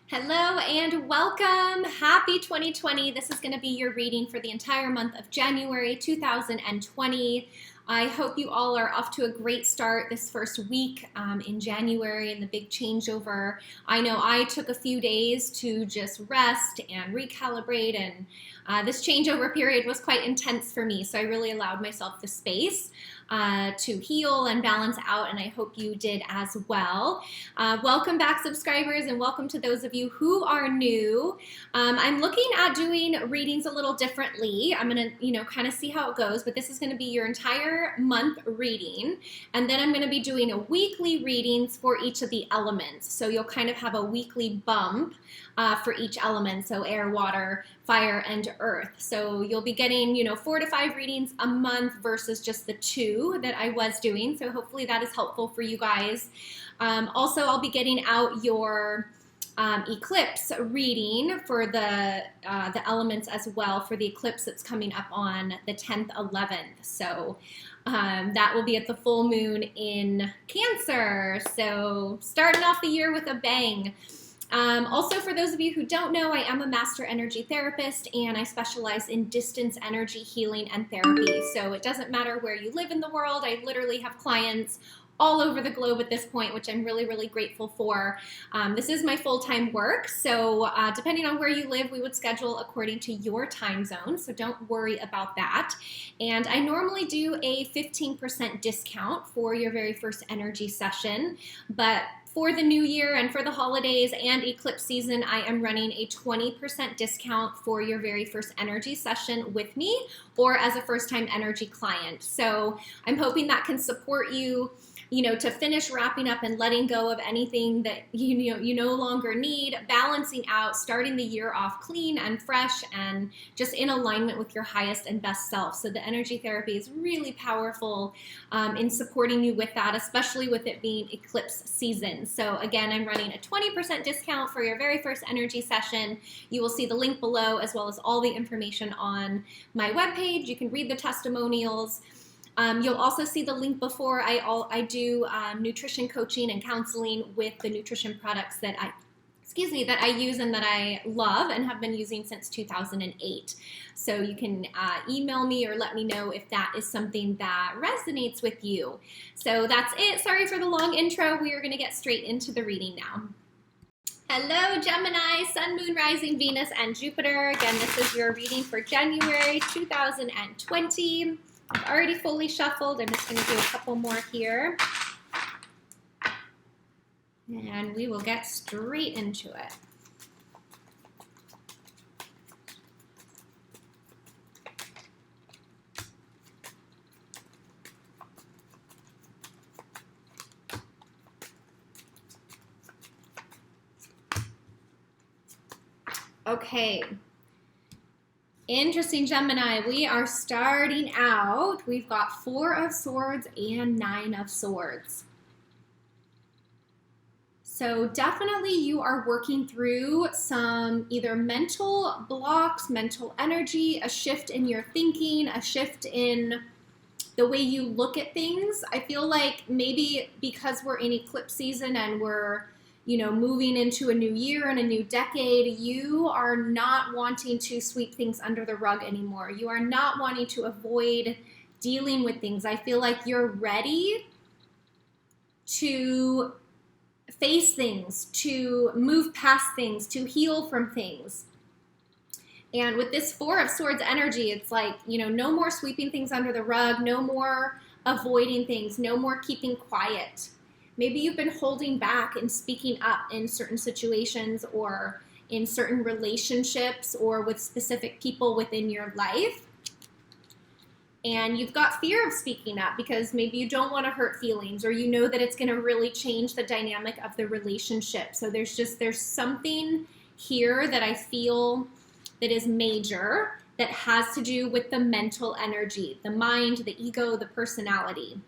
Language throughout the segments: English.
Hello and welcome. Happy 2020. This is going to be your reading for the entire month of January 2020. I hope you all are off to a great start this first week in January and the big changeover. I know I took a few days to just rest and recalibrate, and this changeover period was quite intense for me, so I really allowed myself the space to heal and balance out, and I hope you did as well. Welcome back, subscribers, and welcome to those of you who are new. I'm looking at doing readings a little differently. I'm gonna, kind of see how it goes, but this is gonna be your entire month reading, and then I'm gonna be doing a weekly readings for each of the elements. So you'll kind of have a weekly bump for each element, so air, water, fire, and earth. So you'll be getting, 4 to 5 readings a month versus just the 2 that I was doing. So hopefully that is helpful for you guys. Also, I'll be getting out your eclipse reading for the elements as well for the eclipse that's coming up on the 10th, 11th. So that will be at the full moon in Cancer. So starting off the year with a bang. Also, for those of you who don't know, I am a master energy therapist, and I specialize in distance energy healing and therapy. So it doesn't matter where you live in the world. I literally have clients all over the globe at this point, which I'm really, really grateful for. This is my full-time work, so depending on where you live, we would schedule according to your time zone, so don't worry about that. And I normally do a 15% discount for your very first energy session, but for the new year and for the holidays and eclipse season, I am running a 20% discount for your very first energy session with me or as a first-time energy client. So I'm hoping that can support you, to finish wrapping up and letting go of anything that you no longer need, balancing out, starting the year off clean and fresh and just in alignment with your highest and best self. So the energy therapy is really powerful in supporting you with that, especially with it being eclipse season. So again, I'm running a 20% discount for your very first energy session. You will see the link below as well as all the information on my webpage. You can read the testimonials. You'll also see the link before. I do nutrition coaching and counseling with the nutrition products that I use and that I love and have been using since 2008. So you can email me or let me know if that is something that resonates with you. So that's it. Sorry for the long intro. We are going to get straight into the reading now. Hello, Gemini, Sun, Moon, Rising, Venus, and Jupiter. Again, this is your reading for January 2020. I've already fully shuffled. I'm just going to do a couple more here. And we will get straight into it. Okay. Interesting, Gemini. We are starting out. We've got 4 of Swords and 9 of Swords. So definitely you are working through some either mental blocks, mental energy, a shift in your thinking, a shift in the way you look at things. I feel like maybe because we're in eclipse season and we're moving into a new year and a new decade, you are not wanting to sweep things under the rug anymore. You are not wanting to avoid dealing with things. I feel like you're ready to face things, to move past things, to heal from things. And with this 4 of Swords energy, it's like, no more sweeping things under the rug, no more avoiding things, no more keeping quiet. Maybe you've been holding back and speaking up in certain situations or in certain relationships or with specific people within your life. And you've got fear of speaking up because maybe you don't want to hurt feelings or you know that it's going to really change the dynamic of the relationship. So there's something here that I feel that is major that has to do with the mental energy, the mind, the ego, the personality.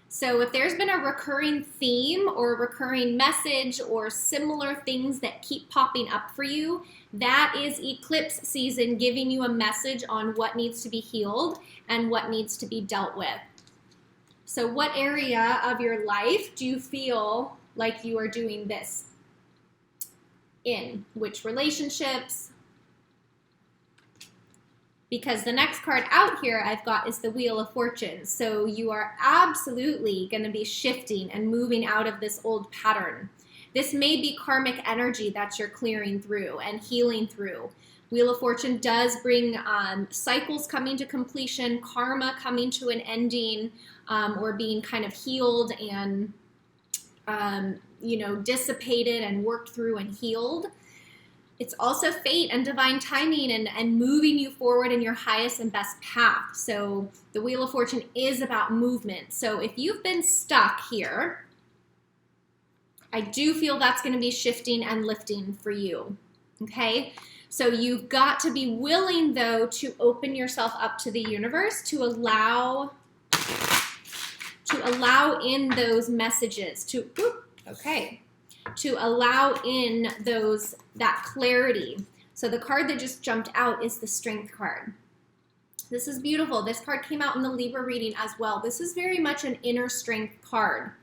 So if there's been a recurring theme or a recurring message or similar things that keep popping up for you, that is eclipse season giving you a message on what needs to be healed and what needs to be dealt with. So what area of your life do you feel like you are doing this. In which relationships? Because the next card out here I've got is the Wheel of Fortune. So you are absolutely going to be shifting and moving out of this old pattern. This may be karmic energy that you're clearing through and healing through. Wheel of Fortune does bring cycles coming to completion, karma coming to an ending, or being kind of healed and dissipated and worked through and healed. It's also fate and divine timing and moving you forward in your highest and best path. So the Wheel of Fortune is about movement. So if you've been stuck here, I do feel that's going to be shifting and lifting for you, okay? So you've got to be willing, though, to open yourself up to the universe, to allow in those messages, to allow in that clarity. So the card that just jumped out is the Strength card. This is beautiful. This card came out in the Libra reading as well. This is very much an inner strength card.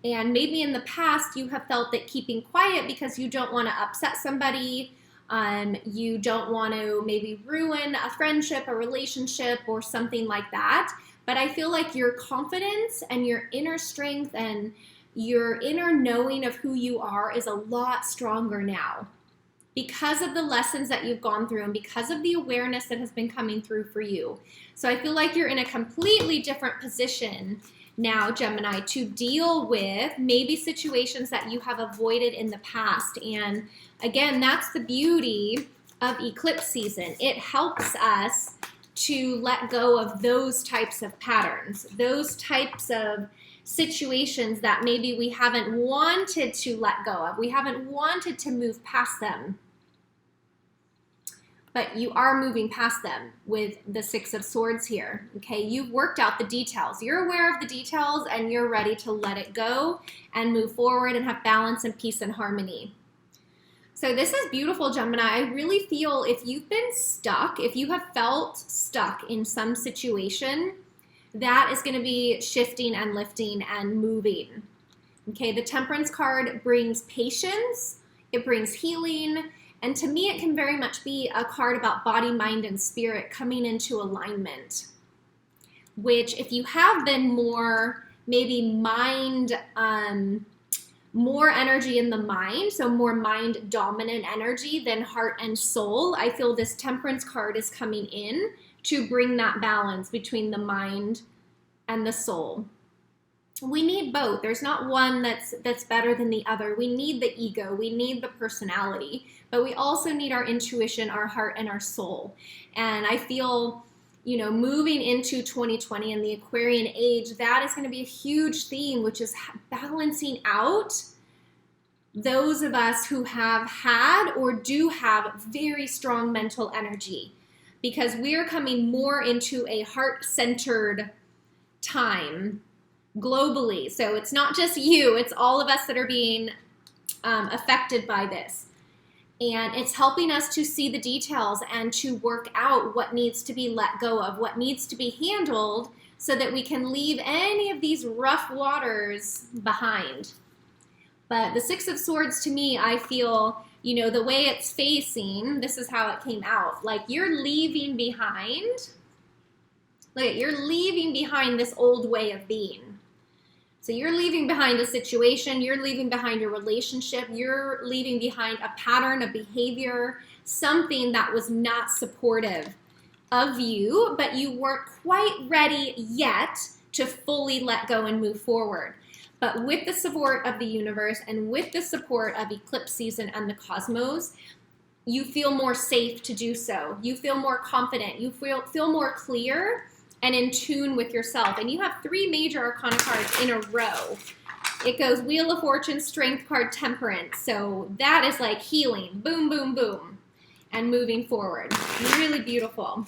And maybe in the past you have felt that keeping quiet because you don't want to upset somebody, you don't want to maybe ruin a friendship, a relationship, or something like that. But I feel like your confidence and your inner strength and your inner knowing of who you are is a lot stronger now because of the lessons that you've gone through and because of the awareness that has been coming through for you. So I feel like you're in a completely different position now, Gemini, to deal with maybe situations that you have avoided in the past. And again, that's the beauty of eclipse season. It helps us to let go of those types of patterns, those types of situations that maybe we haven't wanted to let go of. We haven't wanted to move past them. But you are moving past them with the Six of Swords here, okay? You've worked out the details. You're aware of the details and you're ready to let it go and move forward and have balance and peace and harmony. So this is beautiful, Gemini. I really feel if you've been stuck, if you have felt stuck in some situation, that is going to be shifting and lifting and moving. Okay, the Temperance card brings patience, it brings healing, and to me it can very much be a card about body, mind, and spirit coming into alignment, which if you have been more maybe mind, more energy in the mind, so more mind dominant energy than heart and soul, I feel this Temperance card is coming in to bring that balance between the mind and the soul. We need both. There's not one that's better than the other. We need the ego, we need the personality, but we also need our intuition, our heart, and our soul. And I feel, moving into 2020 and the Aquarian age, that is going to be a huge theme, which is balancing out those of us who have had or do have very strong mental energy, because we're coming more into a heart-centered time globally. So it's not just you, it's all of us that are being affected by this. And it's helping us to see the details and to work out what needs to be let go of, what needs to be handled, so that we can leave any of these rough waters behind. But the Six of Swords, to me, I feel, the way it's facing, this is how it came out. Like you're leaving behind, you're leaving behind this old way of being. So you're leaving behind a situation, you're leaving behind a relationship, you're leaving behind a pattern of behavior, something that was not supportive of you, but you weren't quite ready yet to fully let go and move forward. But with the support of the universe and with the support of eclipse season and the cosmos, you feel more safe to do so. You feel more confident. You feel more clear and in tune with yourself. And you have 3 major arcana cards in a row. It goes Wheel of Fortune, Strength card, Temperance. So that is like healing. Boom, boom, boom. And moving forward. Really beautiful.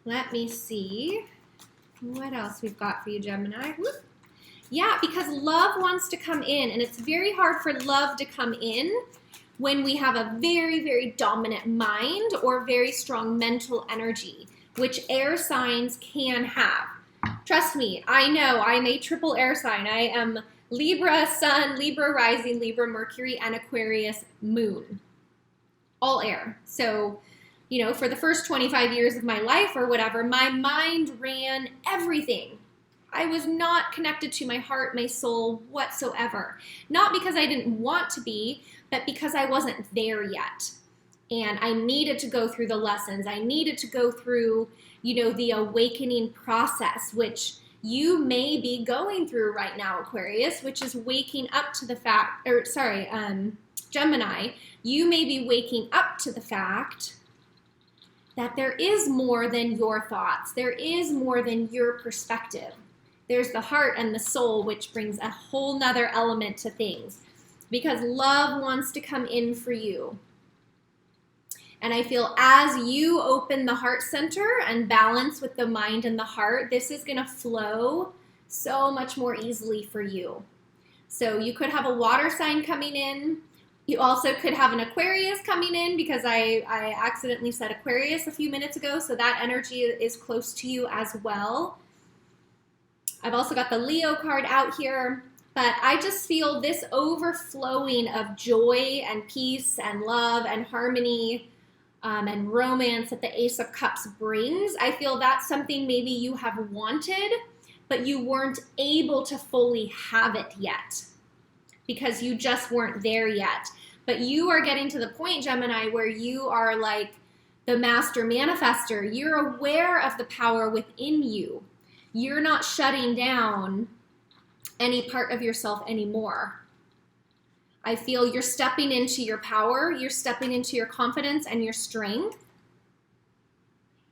Let me see what else we've got for you, Gemini. Whoop. Yeah, because love wants to come in, and it's very hard for love to come in when we have a very, very dominant mind or very strong mental energy, which air signs can have. Trust me, I know I'm a triple air sign. I am Libra Sun, Libra Rising, Libra Mercury, and Aquarius Moon. All air. So, you know, for the first 25 years of my life or whatever, my mind ran everything. I was not connected to my heart, my soul whatsoever. Not because I didn't want to be, but because I wasn't there yet. And I needed to go through the lessons. I needed to go through, you know, the awakening process, which you may be going through right now, Aquarius, which is waking up to the fact, or sorry, Gemini, you may be waking up to the fact that there is more than your thoughts. There is more than your perspective. There's the heart and the soul, which brings a whole nother element to things, because love wants to come in for you. And I feel as you open the heart center and balance with the mind and the heart, this is going to flow so much more easily for you. So you could have a water sign coming in. You also could have an Aquarius coming in, because I accidentally said Aquarius a few minutes ago, so that energy is close to you as well. I've also got the Leo card out here, but I just feel this overflowing of joy and peace and love and harmony and romance that the Ace of Cups brings. I feel that's something maybe you have wanted, but you weren't able to fully have it yet because you just weren't there yet. But you are getting to the point, Gemini, where you are like the master manifester. You're aware of the power within you. You're not shutting down any part of yourself anymore. I feel you're stepping into your power, you're stepping into your confidence and your strength.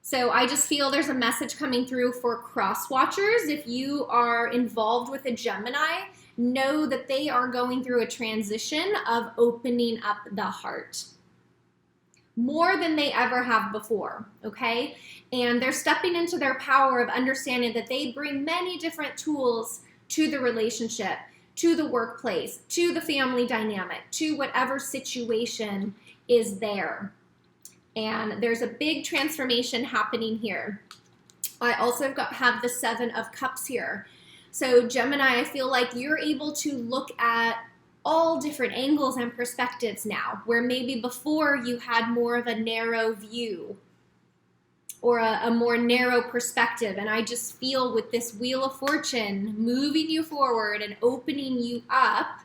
So I just feel there's a message coming through for cross watchers. If you are involved with a Gemini, know that they are going through a transition of opening up the heart more than they ever have before, okay? And they're stepping into their power of understanding that they bring many different tools to the relationship, to the workplace, to the family dynamic, to whatever situation is there. And there's a big transformation happening here. I also have the Seven of Cups here. So Gemini, I feel like you're able to look at all different angles and perspectives now, where maybe before you had more of a narrow view or a more narrow perspective. And I just feel with this Wheel of Fortune moving you forward and opening you up,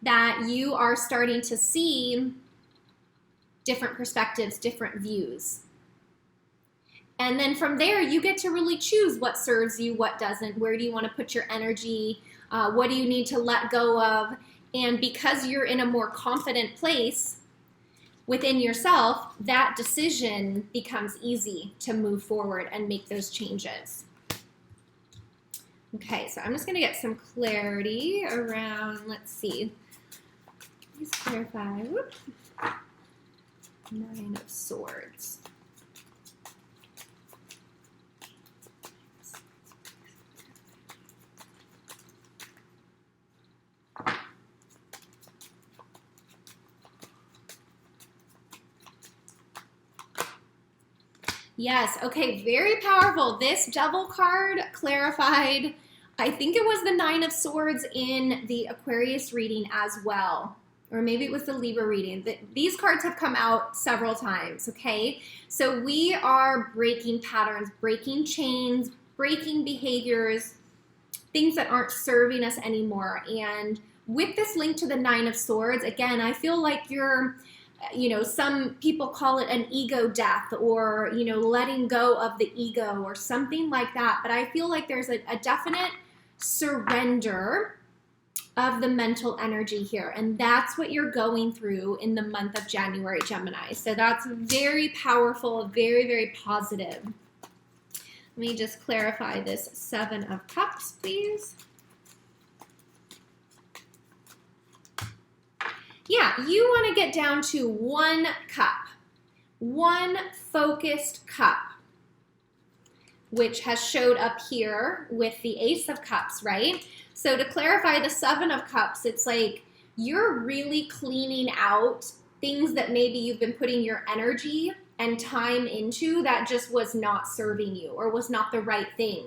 that you are starting to see different perspectives, different views. And then from there, you get to really choose what serves you, what doesn't, where do you want to put your energy, what do you need to let go of. And because you're in a more confident place within yourself, that decision becomes easy to move forward and make those changes. Okay, so I'm just going to get some clarity around, let's see. Please clarify. Whoop. Nine of Swords. Yes, okay, very powerful. This Devil card clarified, I think it was the Nine of Swords in the Aquarius reading as well. Or maybe it was the Libra reading. These cards have come out several times, okay? So we are breaking patterns, breaking chains, breaking behaviors, things that aren't serving us anymore. And with this link to the Nine of Swords, again, I feel like you're, you know, some people call it an ego death or, you know, letting go of the ego or something like that. But I feel like there's a definite surrender of the mental energy here. And that's what you're going through in the month of January, Gemini. So that's very powerful, very, very positive. Let me just clarify this Seven of Cups, please. Yeah, you want to get down to one cup, one focused cup, which has showed up here with the Ace of Cups, right? So to clarify the Seven of Cups, it's like you're really cleaning out things that maybe you've been putting your energy and time into that just was not serving you or was not the right thing.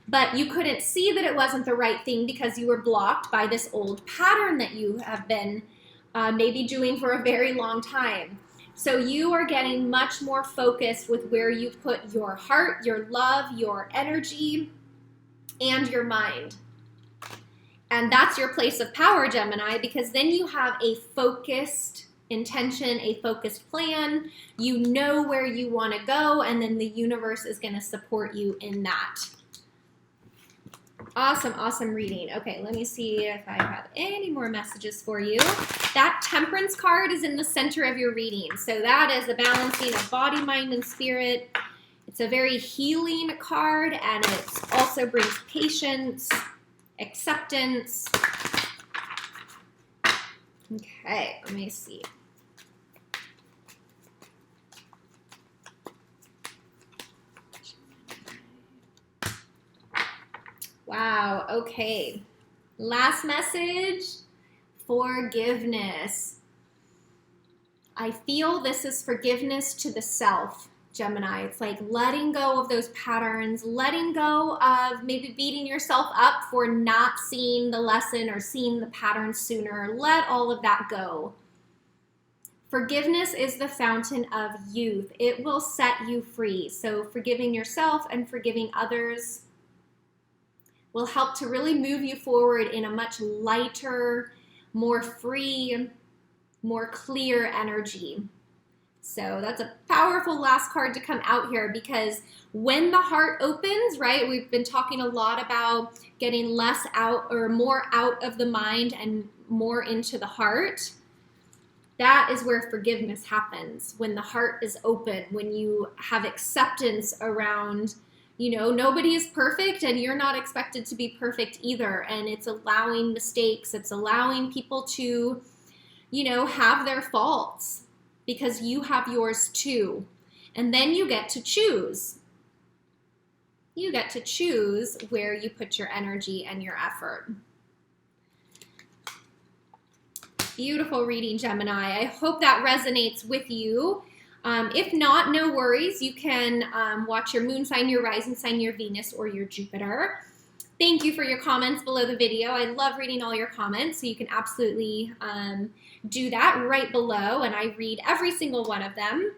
but you couldn't see that it wasn't the right thing because you were blocked by this old pattern that you have been maybe doing for a very long time. So you are getting much more focused with where you put your heart, your love, your energy, and your mind. And that's your place of power, Gemini, because then you have a focused intention, a focused plan. You know where you want to go, and then the universe is going to support you in that. Awesome, awesome reading. Okay, let me see if I have any more messages for you. That Temperance card is in the center of your reading. So that is the balancing of body, mind, and spirit. It's a very healing card, and it also brings patience, acceptance. Okay, let me see. Wow, okay. Last message, forgiveness. I feel this is forgiveness to the self, Gemini. It's like letting go of those patterns, letting go of maybe beating yourself up for not seeing the lesson or seeing the pattern sooner. Let all of that go. Forgiveness is the fountain of youth. It will set you free. So forgiving yourself and forgiving others will help to really move you forward in a much lighter, more free, more clear energy. So that's a powerful last card to come out here, because when the heart opens, right, we've been talking a lot about getting less out or more out of the mind and more into the heart. That is where forgiveness happens, when the heart is open, when you have acceptance around, you know, nobody is perfect and you're not expected to be perfect either. And it's allowing mistakes. It's allowing people to, you know, have their faults, because you have yours too. And then you get to choose. You get to choose where you put your energy and your effort. Beautiful reading, Gemini. I hope that resonates with you. If not, no worries. You can watch your moon sign, your rising sign, your Venus, or your Jupiter. Thank you for your comments below the video. I love reading all your comments, so you can absolutely do that right below, and I read every single one of them.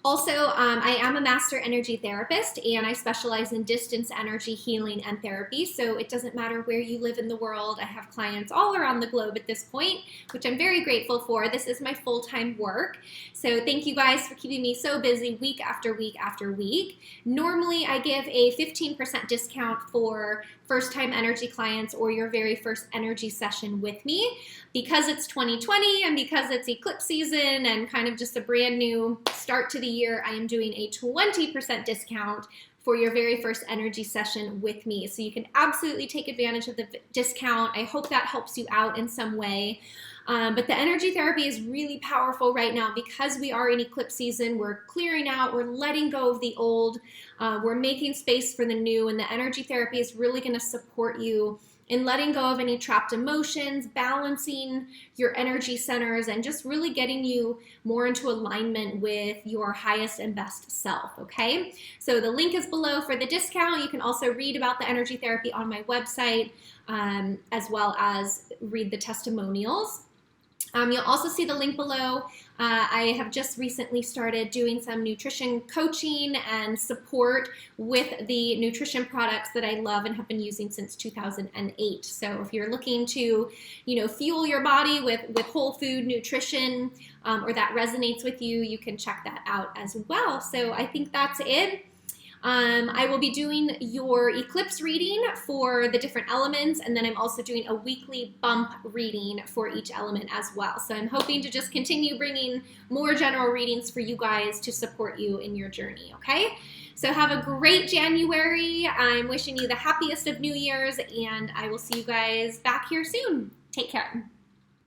Also, I am a master energy therapist, and I specialize in distance energy healing and therapy, so it doesn't matter where you live in the world. I have clients all around the globe at this point, which I'm very grateful for. This is my full-time work, so thank you guys for keeping me so busy week after week after week. Normally, I give a 15% discount for first-time energy clients or your very first energy session with me. Because it's 2020 and because it's eclipse season and kind of just a brand new start to the year, I am doing a 20% discount for your very first energy session with me. So you can absolutely take advantage of the discount. I hope that helps you out in some way. But the energy therapy is really powerful right now because we are in eclipse season. We're clearing out, we're letting go of the old, we're making space for the new, and the energy therapy is really going to support you in letting go of any trapped emotions, balancing your energy centers, and just really getting you more into alignment with your highest and best self, okay? So the link is below for the discount. You can also read about the energy therapy on my website, as well as read the testimonials. You'll also see the link below. I have just recently started doing some nutrition coaching and support with the nutrition products that I love and have been using since 2008. So if you're looking to, you know, fuel your body with whole food nutrition, or that resonates with you, you can check that out as well. So I think that's it. I will be doing your eclipse reading for the different elements, and then I'm also doing a weekly bump reading for each element as well. So I'm hoping to just continue bringing more general readings for you guys to support you in your journey, okay? So have a great January. I'm wishing you the happiest of New Year's, and I will see you guys back here soon. Take care.